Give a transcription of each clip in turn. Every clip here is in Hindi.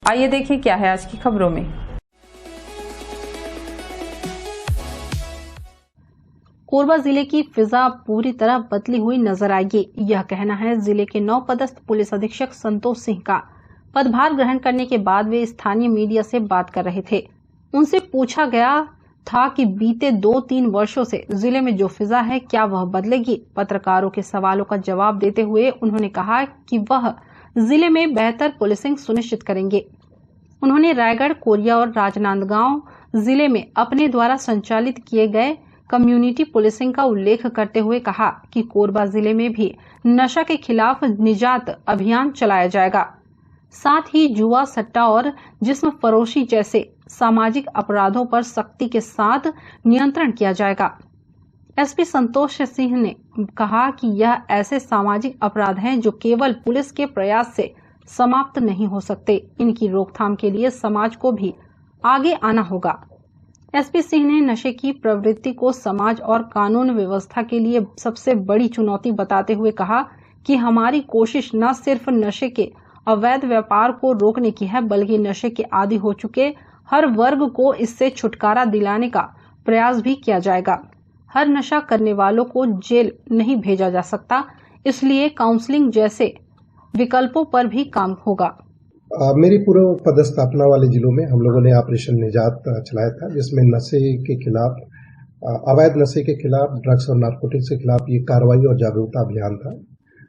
आइए देखिए क्या है आज की खबरों में। कोरबा जिले की फिजा पूरी तरह बदली हुई नजर आएगी, यह कहना है जिले के नवपदस्थ पुलिस अधीक्षक संतोष सिंह का। पदभार ग्रहण करने के बाद वे स्थानीय मीडिया से बात कर रहे थे। उनसे पूछा गया था कि बीते 2-3 वर्षों से जिले में जो फिजा है क्या वह बदलेगी। पत्रकारों के सवालों का जवाब देते हुए उन्होंने कहा कि वह जिले में बेहतर पुलिसिंग सुनिश्चित करेंगे। उन्होंने रायगढ़, कोरिया और राजनांदगांव जिले में अपने द्वारा संचालित किए गए कम्युनिटी पुलिसिंग का उल्लेख करते हुए कहा कि कोरबा जिले में भी नशा के खिलाफ निजात अभियान चलाया जाएगा। साथ ही जुआ, सट्टा और जिस्म फरोशी जैसे सामाजिक अपराधों पर सख्ती के साथ नियंत्रण किया जाएगा। एसपी संतोष सिंह ने कहा कि यह ऐसे सामाजिक अपराध हैं जो केवल पुलिस के प्रयास से समाप्त नहीं हो सकते। इनकी रोकथाम के लिए समाज को भी आगे आना होगा। एसपी सिंह ने नशे की प्रवृत्ति को समाज और कानून व्यवस्था के लिए सबसे बड़ी चुनौती बताते हुए कहा कि हमारी कोशिश न सिर्फ नशे के अवैध व्यापार को रोकने की है, बल्कि नशे के आदी हो चुके हर वर्ग को इससे छुटकारा दिलाने का प्रयास भी किया जाएगा। हर नशा करने वालों को जेल नहीं भेजा जा सकता, इसलिए काउंसलिंग जैसे विकल्पों पर भी काम होगा। मेरी पूर्व पदस्थापना वाले जिलों में हम लोगों ने ऑपरेशन निजात चलाया था, जिसमें नशे के खिलाफ, अवैध नशे के खिलाफ, ड्रग्स और नारकोटिक्स के खिलाफ ये कार्रवाई और जागरूकता अभियान था,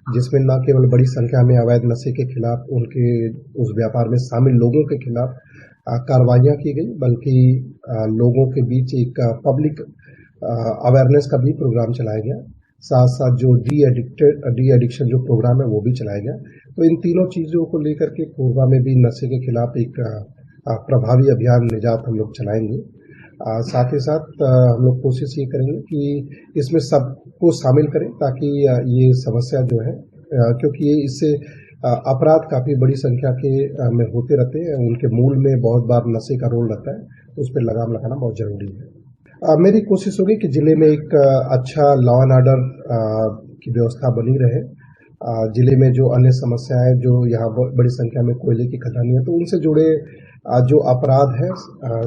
जिसमें न केवल बड़ी संख्या में अवैध नशे के खिलाफ, उनके उस व्यापार में शामिल लोगों के खिलाफ कार्रवाइयाँ की गई, बल्कि लोगों के बीच एक पब्लिक अवेयरनेस का भी प्रोग्राम चलाया गया। साथ साथ जो डी एडिक्शन जो प्रोग्राम है वो भी चलाया गया। तो इन तीनों चीज़ों को लेकर के कोरबा में भी नशे के खिलाफ एक प्रभावी अभियान निजात हम लोग चलाएंगे। साथ ही साथ हम लोग कोशिश ये करेंगे कि इसमें सबको शामिल करें, ताकि ये समस्या जो है, क्योंकि ये इससे अपराध काफ़ी बड़ी संख्या के में होते रहते हैं, उनके मूल में बहुत बार नशे का रोल रहता है, तो उस पर लगाम लगाना बहुत ज़रूरी है। मेरी कोशिश होगी कि जिले में एक अच्छा लॉ एंड ऑर्डर की व्यवस्था बनी रहे। जिले में जो अन्य समस्याएं, जो यहाँ बड़ी संख्या में कोयले की खदानी है, तो उनसे जुड़े जो अपराध है,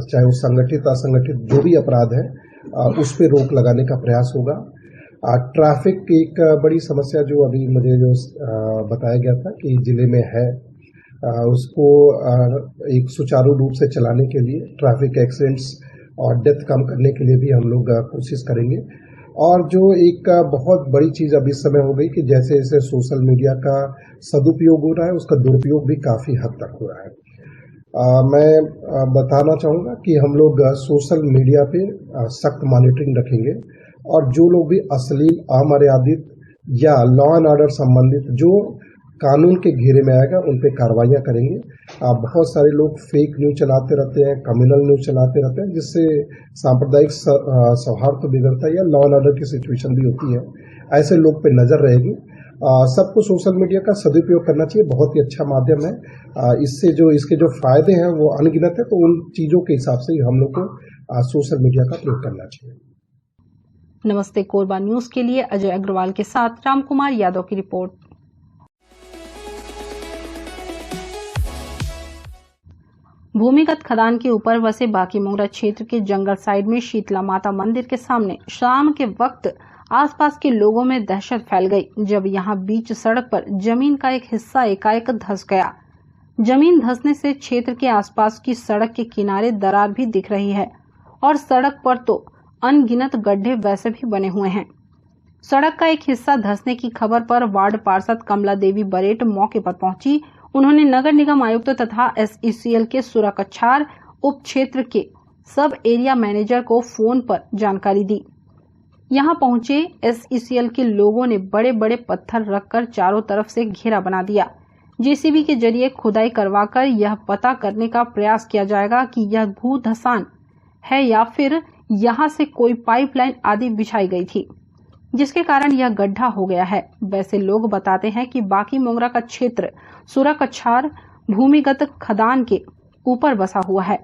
चाहे वो संगठित असंगठित जो भी अपराध है, उस पर रोक लगाने का प्रयास होगा। ट्रैफिक की एक बड़ी समस्या जो अभी मुझे जो बताया गया था कि जिले में है, उसको एक सुचारू रूप से चलाने के लिए, ट्रैफिक एक्सीडेंट्स और डेथ कम करने के लिए भी हम लोग कोशिश करेंगे। और जो एक बहुत बड़ी चीज़ अब इस समय हो गई कि जैसे जैसे सोशल मीडिया का सदुपयोग हो रहा है, उसका दुरुपयोग भी काफ़ी हद तक हो रहा है। मैं बताना चाहूँगा कि हम लोग सोशल मीडिया पे सख्त मॉनिटरिंग रखेंगे, और जो लोग भी अश्लील, अमर्यादित या लॉ एंड ऑर्डर संबंधित जो कानून के घेरे में आएगा, उन पे कार्रवाइयाँ करेंगे। बहुत सारे लोग फेक न्यूज़ चलाते रहते हैं, कम्युनल न्यूज़ चलाते रहते हैं, जिससे सांप्रदायिक सौहार्द तो बिगड़ता है या लॉ एंड ऑर्डर की सिचुएशन भी होती है। ऐसे लोग पे नज़र रहेगी। सबको सोशल मीडिया का सदुपयोग करना चाहिए, बहुत ही अच्छा माध्यम है। इससे जो इसके जो फायदे हैं वो अनगिनत है, तो उन चीज़ों के हिसाब से हम लोग को सोशल मीडिया का प्रयोग करना चाहिए। नमस्ते कोरबा न्यूज के लिए अजय अग्रवाल के साथ रामकुमार यादव की रिपोर्ट। भूमिगत खदान के ऊपर बसे बाकीमोगरा क्षेत्र के जंगल साइड में शीतला माता मंदिर के सामने शाम के वक्त आसपास के लोगों में दहशत फैल गई, जब यहां बीच सड़क पर जमीन का एक हिस्सा एकाएक धंस गया। जमीन धंसने से क्षेत्र के आसपास की सड़क के किनारे दरार भी दिख रही है, और सड़क पर तो अनगिनत गड्ढे वैसे भी बने हुए हैं। सड़क का एक हिस्सा धंसने की खबर पर वार्ड पार्षद कमला देवी बरेट मौके पर पहुंची। उन्होंने नगर निगम आयुक्त तथा SECL के सुराकच्छार उप क्षेत्र के सब एरिया मैनेजर को फोन पर जानकारी दी। यहां पहुंचे SECL के लोगों ने बड़े बड़े पत्थर रखकर चारों तरफ से घेरा बना दिया। JCB के जरिए खुदाई करवाकर यह पता करने का प्रयास किया जाएगा कि यह भू धसान है या फिर यहां से कोई पाइपलाइन आदि बिछाई गई थी, जिसके कारण यह गड्ढा हो गया है। वैसे लोग बताते हैं कि बाकीमोगरा का क्षेत्र सुराकच्छार भूमिगत खदान के ऊपर बसा हुआ है।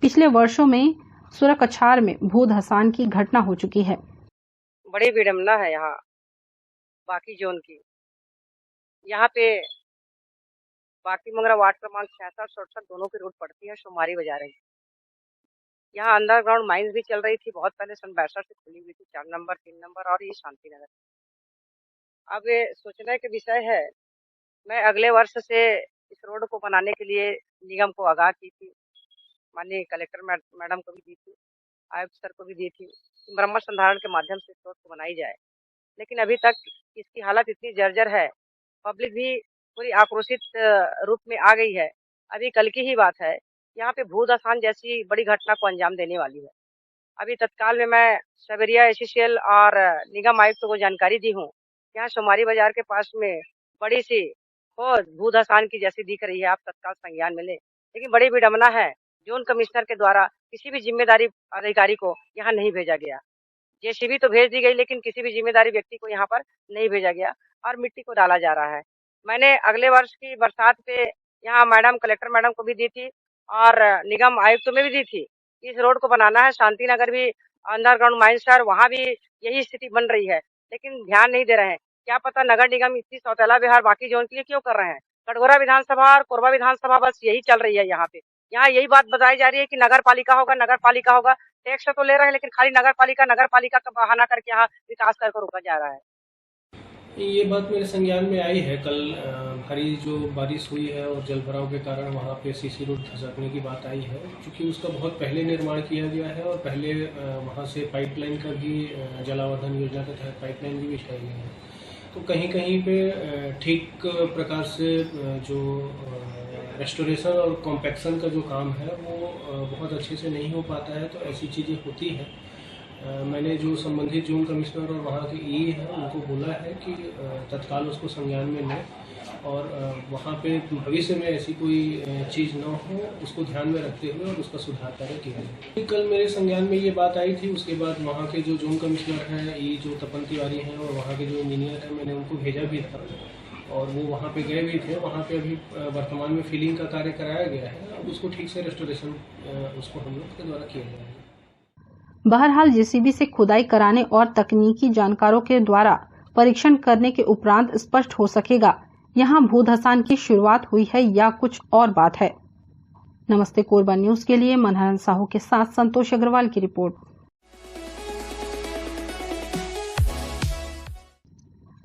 पिछले वर्षों में सुराकच्छार में भू धसान की घटना हो चुकी है। बड़ी विडम्बना है यहाँ बाकी जोन की। यहाँ पे बाकी मंगरा वार्ड क्रमांक 66-67 दोनों की रोड पड़ती है, सोमवारी बाजार है। यहाँ अंडरग्राउंड माइंस भी चल रही थी, बहुत पहले सन 62 से खुली हुई थी, 4 नंबर 3 नंबर और ये शांति नगर। अब ये सोचने के विषय है, मैं अगले वर्ष से इस रोड को बनाने के लिए निगम को आगाह की थी, माननीय कलेक्टर मैडम को भी दी थी, आयुक्त सर को भी दी थी, मरम्मत संधारण के माध्यम से इस रोड को बनाई जाए। लेकिन अभी तक इसकी हालत इतनी जर्जर है, पब्लिक भी पूरी आक्रोशित रूप में आ गई है। अभी कल की ही बात है, यहाँ पे भूदसान जैसी बड़ी घटना को अंजाम देने वाली है। अभी तत्काल में मैं सबेरिया एसोसिएल और निगम आयुक्त को जानकारी दी हूँ। यहाँ सोमारी बाजार के पास में बड़ी सी भूदसान की जैसी दिख रही है, आप तत्काल संज्ञान में लें। लेकिन बड़ी विडम्बना है, जोन कमिश्नर के द्वारा किसी भी जिम्मेदारी अधिकारी को यहाँ नहीं भेजा गया। जेसीबी तो भेज दी गई, लेकिन किसी भी जिम्मेदारी व्यक्ति को यहाँ पर नहीं भेजा गया और मिट्टी को डाला जा रहा है। मैंने अगले वर्ष की बरसात पे यहाँ मैडम कलेक्टर मैडम को भी दी थी और निगम आयुक्त में भी दी थी। इस रोड को बनाना है, शांति नगर भी अंडरग्राउंड माइंस है, वहाँ भी यही स्थिति बन रही है, लेकिन ध्यान नहीं दे रहे हैं। क्या पता नगर निगम इतनी सौतेला व्यवहार बाकी जोन के लिए क्यों कर रहे हैं। कटघोरा विधानसभा और कोरबा विधानसभा बस यही चल रही है। यहाँ पे यहाँ यही बात बताई जा रही है कि नगर पालिका होगा। टैक्स तो ले रहे हैं, लेकिन खाली नगर पालिका का बहाना करके यहाँ विकास कर रोका जा रहा है। ये बात मेरे संज्ञान में आई है। कल भारी जो बारिश हुई है और जल भराव के कारण वहाँ पे सीसी रोड धंसकने की बात आई है, क्योंकि उसका बहुत पहले निर्माण किया गया है और पहले वहाँ से पाइपलाइन का भी जलावर्धन योजना के तहत पाइपलाइन भी बिछाई गई है। तो कहीं कहीं पे ठीक प्रकार से जो रेस्टोरेशन और कॉम्पैक्शन का जो काम है वो बहुत अच्छे से नहीं हो पाता है, तो ऐसी चीज़ें होती हैं। मैंने जो संबंधित जोन कमिश्नर और वहाँ के ई हैं उनको बोला है कि तत्काल उसको संज्ञान में लें और वहाँ पे भविष्य में ऐसी कोई चीज़ न हो, उसको ध्यान में रखते हुए और उसका सुधार कार्य किया जाए। कल मेरे संज्ञान में ये बात आई थी, उसके बाद वहाँ के जो जोन कमिश्नर हैं, ई जो तपन तिवारी हैं और वहाँ के जो इंजीनियर हैं, मैंने उनको भेजा भी था और वो वहाँ पे गए भी थे। वहाँ पे अभी वर्तमान में फिलिंग का कार्य कराया गया है, अब उसको ठीक से रेस्टोरेशन उसको हम लोग के द्वारा किया जाएगा। बहरहाल जेसीबी से खुदाई कराने और तकनीकी जानकारों के द्वारा परीक्षण करने के उपरांत स्पष्ट हो सकेगा यहां भूधसान की शुरुआत हुई है या कुछ और बात है। नमस्ते कोरबा न्यूज के लिए मनहरन साहू के साथ संतोष अग्रवाल की रिपोर्ट।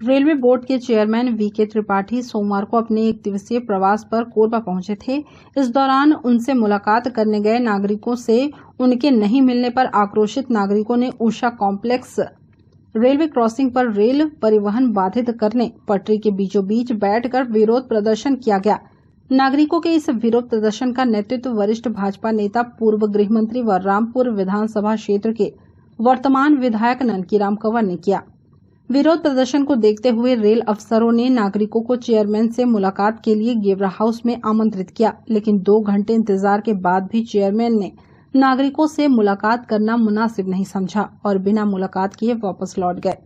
रेलवे बोर्ड के चेयरमैन वीके त्रिपाठी सोमवार को अपने एक दिवसीय प्रवास पर कोरबा पहुंचे थे। इस दौरान उनसे मुलाकात करने गए नागरिकों से उनके नहीं मिलने पर आक्रोशित नागरिकों ने उषा कॉम्प्लेक्स रेलवे क्रॉसिंग पर रेल परिवहन बाधित करने पटरी के बीचों बीच बैठकर विरोध प्रदर्शन किया गया। नागरिकों के इस विरोध प्रदर्शन का नेतृत्व वरिष्ठ भाजपा नेता पूर्व गृह मंत्री व रामपुर विधानसभा क्षेत्र के वर्तमान विधायक ननकीराम कंवर ने किया। विरोध प्रदर्शन को देखते हुए रेल अफसरों ने नागरिकों को चेयरमैन से मुलाकात के लिए गेवरा हाउस में आमंत्रित किया, लेकिन 2 घंटे इंतजार के बाद भी चेयरमैन ने नागरिकों से मुलाकात करना मुनासिब नहीं समझा और बिना मुलाकात किए वापस लौट गए।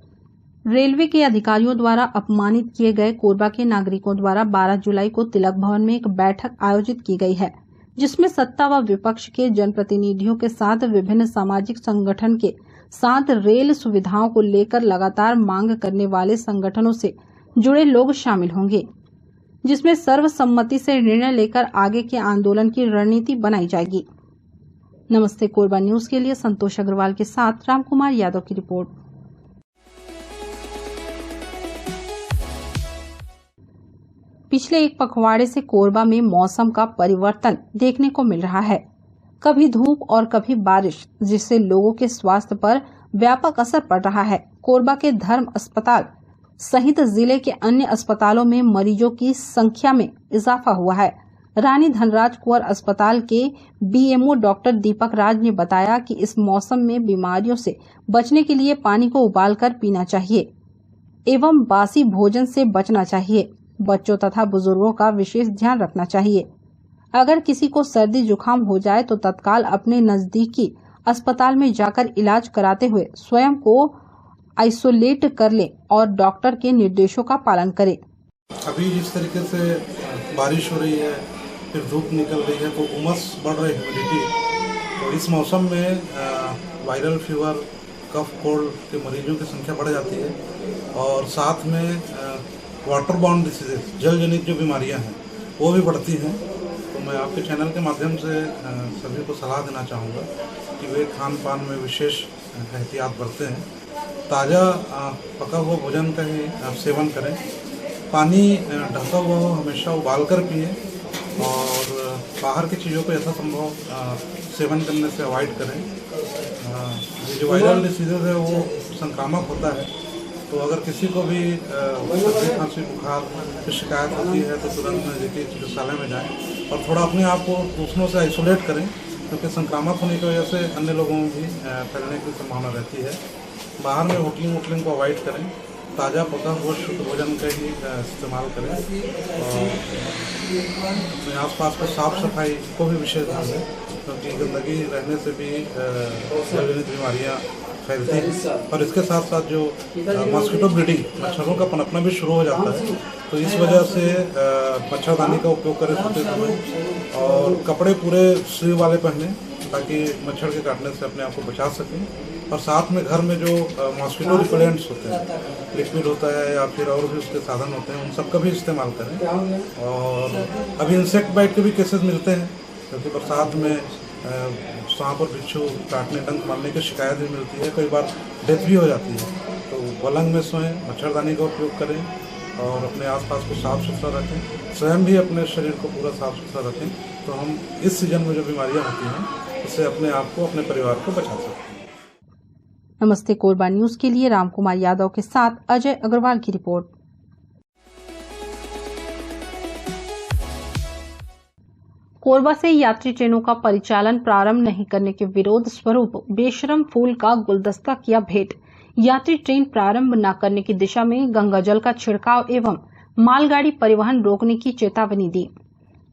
रेलवे के अधिकारियों द्वारा अपमानित किए गए कोरबा के नागरिकों द्वारा 12 जुलाई को तिलक भवन में एक बैठक आयोजित की गई है, जिसमें सत्ता व विपक्ष के जनप्रतिनिधियों के साथ विभिन्न सामाजिक संगठन के साथ रेल सुविधाओं को लेकर लगातार मांग करने वाले संगठनों से जुड़े लोग शामिल होंगे, जिसमें सर्वसम्मति से निर्णय लेकर आगे के आंदोलन की रणनीति बनाई जाएगी। नमस्ते कोरबा न्यूज के लिए संतोष अग्रवाल के साथ रामकुमार यादव की रिपोर्ट। पिछले एक पखवाड़े से कोरबा में मौसम का परिवर्तन देखने को मिल रहा है। कभी धूप और कभी बारिश, जिससे लोगों के स्वास्थ्य पर व्यापक असर पड़ रहा है। कोरबा के धर्म अस्पताल सहित जिले के अन्य अस्पतालों में मरीजों की संख्या में इजाफा हुआ है। रानी धनराज कुंवर अस्पताल के बीएमओ डॉक्टर दीपक राज ने बताया कि इस मौसम में बीमारियों से बचने के लिए पानी को उबालकर पीना चाहिए एवं बासी भोजन से बचना चाहिए। बच्चों तथा बुजुर्गों का विशेष ध्यान रखना चाहिए। अगर किसी को सर्दी जुकाम हो जाए तो तत्काल अपने नजदीकी अस्पताल में जाकर इलाज कराते हुए स्वयं को आइसोलेट कर ले और डॉक्टर के निर्देशों का पालन करें। अभी जिस तरीके से बारिश हो रही है, फिर धूप निकल रही है, तो उमस बढ़ रही है, ह्यूमिडिटी। तो इस मौसम में वायरल फीवर, कफ, कोल्ड के मरीजों की संख्या बढ़ जाती है और साथ में वाटर बाउंड डिसीजेज, जल जनित जो बीमारियां हैं वो भी बढ़ती हैं। तो मैं आपके चैनल के माध्यम से सभी को सलाह देना चाहूँगा कि वे खान पान में विशेष एहतियात बरतें, ताज़ा पका हुआ भोजन का ही सेवन करें, पानी ढका हुआ हो हमेशा उबाल कर पिएं और बाहर की चीज़ों को यथासंभव सेवन करने से अवॉइड करें। ये जो वायरल डिसीजेज है वो संक्रामक होता है, तो अगर किसी को भी सर्दी खांसी बुखार की शिकायत होती है तो तुरंत नज़दीकी चिकित्सालय में जाएं और थोड़ा अपने आप को दूसरों से आइसोलेट करें, क्योंकि संक्रामक होने की वजह से अन्य लोगों में भी फैलने की संभावना रहती है। बाहर में होटलिंग को अवॉइड करें, ताज़ा पका हुआ शुद्ध भोजन का ही इस्तेमाल करें और अपने आसपास को साफ सफाई को भी विशेष ध्यान दें, क्योंकि गंदगी रहने से भी जनित बीमारियाँ फैलती हैं। और इसके साथ साथ जो मॉस्किटो ब्रीडिंग, मच्छरों का पनपना भी शुरू हो जाता है, तो इस वजह से मच्छरदानी का उपयोग करें सोते समय और कपड़े पूरे सुई वाले पहने ताकि मच्छर के काटने से अपने आप को बचा सकें। और साथ में घर में जो मॉस्किटो रिपेलेंट्स होते हैं, लिक्विड होता है या फिर और भी उसके साधन होते हैं, उन सब का भी इस्तेमाल करें। और अभी इंसेक्ट बाइट के भी केसेस मिलते हैं, क्योंकि बरसात में सांप और बिच्छू काटने डंक मारने की शिकायत भी मिलती है, कई बार डेथ भी हो जाती है। तो पलंग में सोएं, मच्छरदानी का उपयोग करें और अपने आसपास को साफ़ सुथरा रखें, स्वयं भी अपने शरीर को पूरा साफ़ सुथरा रखें, तो हम इस सीजन में जो बीमारियां होती हैं उससे अपने आप को, अपने परिवार को बचा सकते हैं। नमस्ते कोरबा न्यूज के लिए रामकुमार यादव के साथ अजय अग्रवाल की रिपोर्ट। कोरबा से यात्री ट्रेनों का परिचालन प्रारंभ नहीं करने के विरोध स्वरूप बेशरम फूल का गुलदस्ता किया भेंट। यात्री ट्रेन प्रारंभ न करने की दिशा में गंगाजल का छिड़काव एवं मालगाड़ी परिवहन रोकने की चेतावनी दी।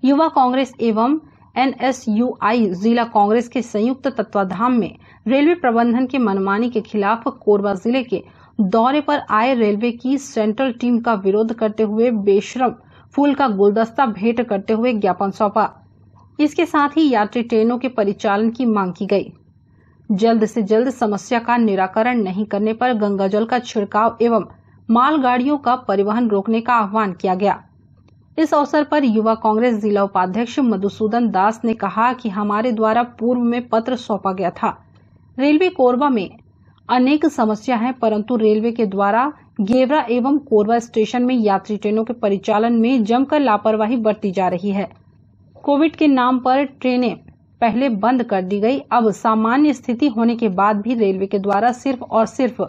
युवा कांग्रेस एवं NSUI जिला कांग्रेस के संयुक्त तत्वाधान में रेलवे प्रबंधन के मनमानी के खिलाफ कोरबा जिले के दौरे पर आए रेलवे की सेंट्रल टीम का विरोध करते हुए बेशरम फूल का गुलदस्ता भेंट करते हुए ज्ञापन सौंपा। इसके साथ ही यात्री ट्रेनों के परिचालन की मांग की गई। जल्द से जल्द समस्या का निराकरण नहीं करने पर गंगाजल का छिड़काव एवं मालगाड़ियों का परिवहन रोकने का आह्वान किया गया। इस अवसर पर युवा कांग्रेस जिला उपाध्यक्ष मधुसूदन दास ने कहा कि हमारे द्वारा पूर्व में पत्र सौंपा गया था। रेलवे कोरबा में अनेक समस्या है, परंतु रेलवे के द्वारा गेवरा एवं कोरबा स्टेशन में यात्री ट्रेनों के परिचालन में जमकर लापरवाही बरती जा रही है। कोविड के नाम पर ट्रेनें पहले बंद कर दी गई। अब सामान्य स्थिति होने के बाद भी रेलवे के द्वारा सिर्फ और सिर्फ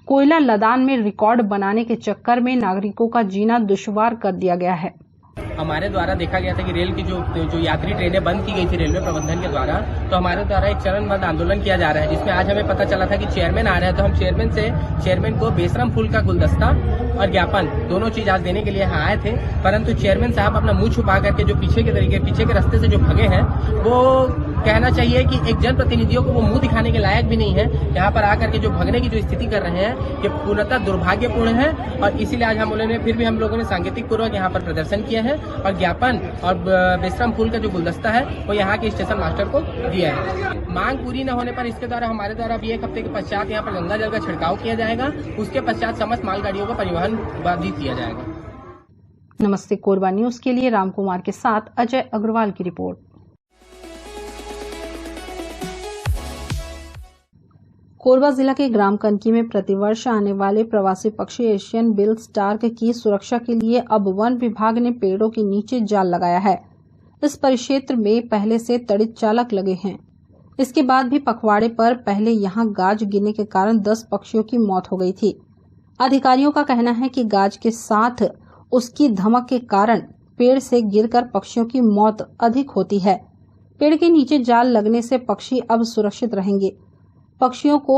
कोयला लदान में रिकॉर्ड बनाने के चक्कर में नागरिकों का जीना दुश्वार कर दिया गया है। हमारे द्वारा देखा गया था कि रेल की जो यात्री ट्रेनें बंद की गई थी रेलवे प्रबंधन के द्वारा, तो हमारे द्वारा एक चरणबद्ध आंदोलन किया जा रहा है, जिसमें आज हमें पता चला था कि चेयरमैन आ रहे हैं, तो हम चेयरमैन को बेशरम फूल का गुलदस्ता और ज्ञापन दोनों चीज आज देने के लिए यहाँ आए थे। परंतु चेयरमैन साहब अपना मुंह छुपा करके जो पीछे के रास्ते से जो भगे हैं, वो कहना चाहिए कि एक जनप्रतिनिधियों को वो मुंह दिखाने के लायक भी नहीं है। यहाँ पर आकर के जो भगने की जो स्थिति कर रहे हैं, ये पूर्णतः दुर्भाग्यपूर्ण है और इसीलिए आज हम लोगों ने सांकेतिक पूर्वक यहाँ पर प्रदर्शन किया है और ज्ञापन और बेशरम फूल का जो गुलदस्ता है वो यहाँ के स्टेशन मास्टर को दिया है। मांग पूरी न होने पर इसके द्वारा हमारे द्वारा भी एक हफ्ते के पश्चात यहाँ पर गंगा जल का छिड़काव किया जाएगा। उसके पश्चात समस्त मालगाड़ियों का परिवहन बाधित किया जाएगा। नमस्ते कोरबा न्यूज के लिए रामकुमार के साथ अजय अग्रवाल की रिपोर्ट। कोरबा जिला के ग्राम कनकी में प्रतिवर्ष आने वाले प्रवासी पक्षी एशियन बिल स्टार्क की सुरक्षा के लिए अब वन विभाग ने पेड़ों के नीचे जाल लगाया है। इस परिक्षेत्र में पहले से तड़ित चालक लगे हैं। इसके बाद भी पखवाड़े पर पहले यहां गाज गिरने के कारण 10 पक्षियों की मौत हो गई थी। अधिकारियों का कहना है कि गाज के साथ उसकी धमक के कारण पेड़ से गिरकर पक्षियों की मौत अधिक होती है। पेड़ के नीचे जाल लगने से पक्षी अब सुरक्षित रहेंगे। पक्षियों को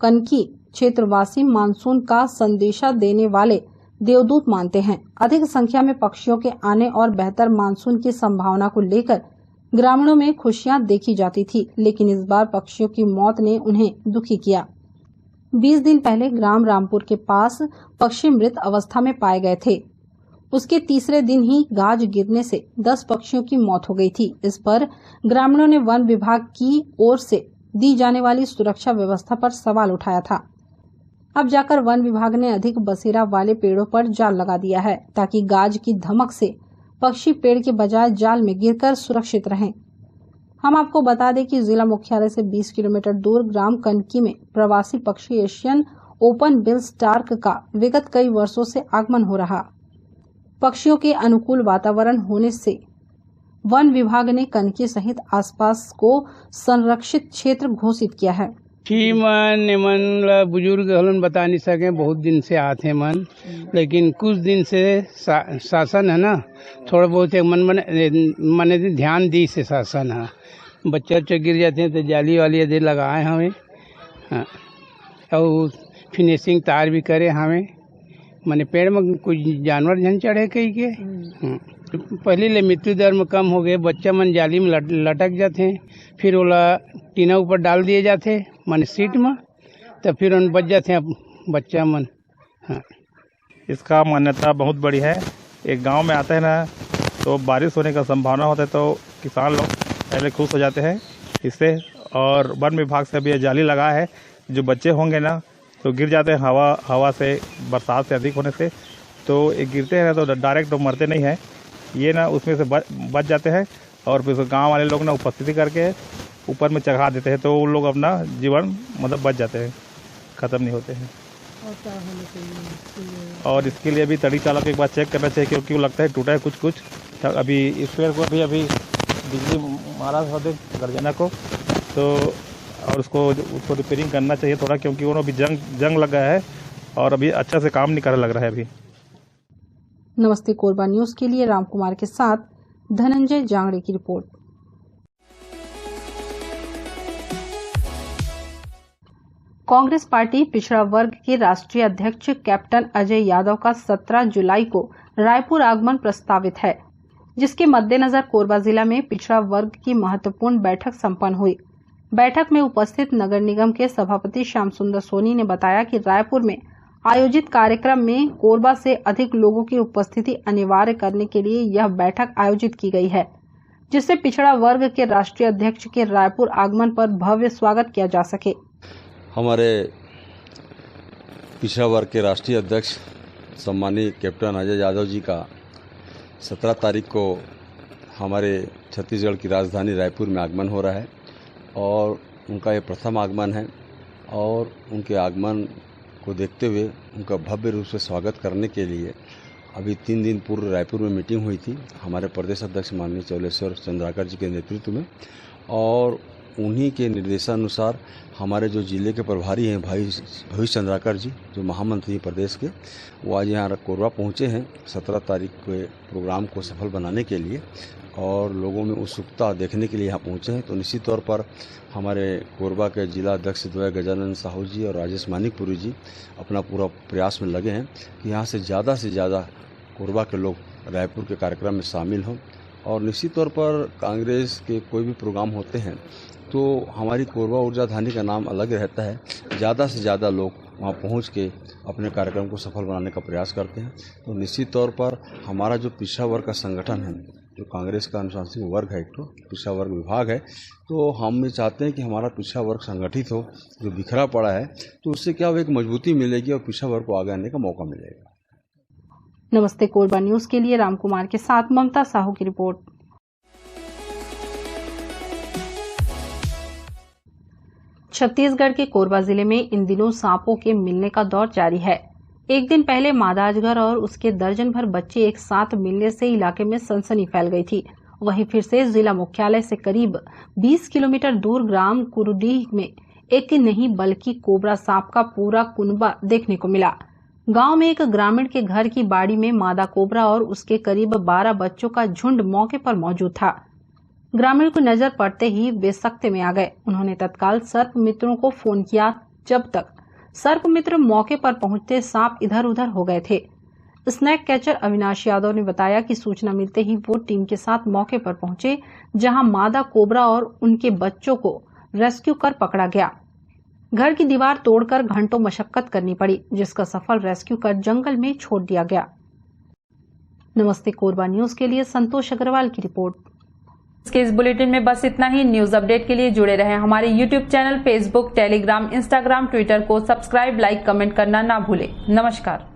कनकी क्षेत्रवासी मानसून का संदेशा देने वाले देवदूत मानते हैं। अधिक संख्या में पक्षियों के आने और बेहतर मानसून की संभावना को लेकर ग्रामीणों में खुशियां देखी जाती थी, लेकिन इस बार पक्षियों की मौत ने उन्हें दुखी किया। 20 दिन पहले ग्राम रामपुर के पास पक्षी मृत अवस्था में पाए गए थे। उसके तीसरे दिन ही गाज गिरने से 10 पक्षियों की मौत हो गई थी। इस पर ग्रामीणों ने वन विभाग की ओर से दी जाने वाली सुरक्षा व्यवस्था पर सवाल उठाया था। अब जाकर वन विभाग ने अधिक बसेरा वाले पेड़ों पर जाल लगा दिया है, ताकि गाज की धमक से पक्षी पेड़ के बजाय जाल में गिरकर सुरक्षित रहें। हम आपको बता दें कि जिला मुख्यालय से 20 किलोमीटर दूर ग्राम कनकी में प्रवासी पक्षी एशियन ओपन बिल स्टार्क का विगत कई वर्षों से आगमन हो रहा। पक्षियों के अनुकूल वातावरण होने से वन विभाग ने कनकी सहित आसपास को संरक्षित क्षेत्र घोषित किया है। मन बुजुर्ग हलन बता नहीं सके, बहुत दिन से आते हैं मन, लेकिन कुछ दिन से शासन है ना, थोड़ा बहुत मन ध्यान दी से शासन है। बच्चे गिर जाते हैं तो जाली वाली यदि लगाए हमें, हाँ, और फिनिशिंग तार भी करे हमें, मैंने पेड़ में कुछ जानवर जन चढ़े कहीं के, पहले ले मृत्यु दर में कम हो गए। बच्चा मन जाली में लटक जाते हैं, फिर ओला टीना ऊपर डाल दिए जाते मन सीट में, तो फिर उन बच जाते हैं बच्चा मन। हाँ, इसका मान्यता बहुत बड़ी है। एक गांव में आते हैं ना, तो बारिश होने का संभावना होता है, तो किसान लोग पहले खुश हो जाते हैं इससे। और वन विभाग से भी जाली लगा है, जो बच्चे होंगे ना तो गिर जाते हैं हवा से, बरसात से अधिक होने से, तो ये गिरते हैं तो डायरेक्ट तो मरते नहीं हैं, ये ना उसमें से बच जाते हैं। और फिर गांव वाले लोग ना उपस्थिति करके ऊपर में चढ़ा देते हैं, तो उन लोग अपना जीवन मतलब बच जाते हैं, ख़त्म नहीं होते हैं। और इसके लिए अभी तड़ी चालक एक बार चेक करना चाहिए, क्योंकि वो लगता है टूटा है कुछ। अभी इस पेड़ को अभी बिजली मारा होते गर्जना को, तो और उसको रिपेयरिंग करना चाहिए थोड़ा, क्योंकि वो अभी जंग लग गया है और अभी अच्छा से काम नहीं करने लग रहा है अभी। नमस्ते कोरबा न्यूज के लिए राम कुमार के साथ धनंजय जांगड़े की रिपोर्ट। कांग्रेस पार्टी पिछड़ा वर्ग के राष्ट्रीय अध्यक्ष कैप्टन अजय यादव का 17 जुलाई को रायपुर आगमन प्रस्तावित है, जिसके मद्देनजर कोरबा जिला में पिछड़ा वर्ग की महत्वपूर्ण बैठक संपन्न हुई। बैठक में उपस्थित नगर निगम के सभापति श्याम सुंदर सोनी ने बताया कि रायपुर में आयोजित कार्यक्रम में कोरबा से अधिक लोगों की उपस्थिति अनिवार्य करने के लिए यह बैठक आयोजित की गई है, जिससे पिछड़ा वर्ग के राष्ट्रीय अध्यक्ष के रायपुर आगमन पर भव्य स्वागत किया जा सके। हमारे पिछड़ा वर्ग के राष्ट्रीय अध्यक्ष सम्मानीय कैप्टन अजय यादव जी का 17 तारीख को हमारे छत्तीसगढ़ की राजधानी रायपुर में आगमन हो रहा है, और उनका ये प्रथम आगमन है। और उनके आगमन को देखते हुए उनका भव्य रूप से स्वागत करने के लिए अभी 3 दिन पूर्व रायपुर में मीटिंग हुई थी हमारे प्रदेश अध्यक्ष माननीय चौलेश्वर चंद्राकर जी के नेतृत्व में, और उन्हीं के निर्देशानुसार हमारे जो जिले के प्रभारी हैं भाई भविष्य चंद्राकर जी, जो महामंत्री प्रदेश के, वो आज यहाँ कोरबा पहुँचे हैं 17 तारीख के प्रोग्राम को सफल बनाने के लिए, और लोगों में उत्सुकता देखने के लिए यहाँ पहुँचे हैं। तो निश्चित तौर पर हमारे कोरबा के जिला अध्यक्ष द्वय गजानंद साहू जी और राजेश मानिकपुरी जी अपना पूरा प्रयास में लगे हैं कि यहाँ से ज़्यादा कोरबा के लोग रायपुर के कार्यक्रम में शामिल हों। और निश्चित तौर पर कांग्रेस के कोई भी प्रोग्राम होते हैं तो हमारी कोरबा ऊर्जा धानी का नाम अलग रहता है, ज़्यादा से ज़्यादा लोग वहाँ पहुँच के अपने कार्यक्रम को सफल बनाने का प्रयास करते हैं। तो निश्चित तौर पर हमारा जो पिछड़ा वर्ग का संगठन है, जो कांग्रेस का अनुशासनिक वर्ग है, एक तो पिछड़ा वर्ग विभाग है, तो हम ये चाहते हैं कि हमारा पिछड़ा वर्ग संगठित हो, जो बिखरा पड़ा है, तो उससे क्या एक मजबूती मिलेगी और पिछड़ा वर्ग को आगे आने का मौका मिलेगा। नमस्ते कोरबा न्यूज के लिए राम कुमार के साथ ममता साहू की रिपोर्ट। छत्तीसगढ़ के कोरबा जिले में इन दिनों सांपों के मिलने का दौर जारी है। एक दिन पहले मादा अजगर और उसके दर्जन भर बच्चे एक साथ मिलने से इलाके में सनसनी फैल गई थी। वहीं फिर से जिला मुख्यालय से करीब 20 किलोमीटर दूर ग्राम कुरुडीह में एक नहीं बल्कि कोबरा सांप का पूरा कुनबा देखने को मिला। गांव में एक ग्रामीण के घर की बाड़ी में मादा कोबरा और उसके करीब 12 बच्चों का झुंड मौके पर मौजूद था। ग्रामीण को नजर पड़ते ही वे सख्ते में आ गए। उन्होंने तत्काल सर्प मित्रों को फोन किया। जब तक सर्प मित्र मौके पर पहुंचते सांप इधर उधर हो गए थे। स्नैक कैचर अविनाश यादव ने बताया कि सूचना मिलते ही वो टीम के साथ मौके पर पहुंचे, जहां मादा कोबरा और उनके बच्चों को रेस्क्यू कर पकड़ा गया। घर की दीवार तोड़कर घंटों मशक्कत करनी पड़ी, जिसका सफल रेस्क्यू कर जंगल में छोड़ दिया गया। नमस्ते कोरबा न्यूज के लिए संतोष अग्रवाल की रिपोर्ट। इसके इस बुलेटिन में बस इतना ही। न्यूज अपडेट के लिए जुड़े रहें हमारे YouTube channel, Facebook, Telegram, Instagram, Twitter को सब्सक्राइब, लाइक, कमेंट करना ना भूलें। नमस्कार।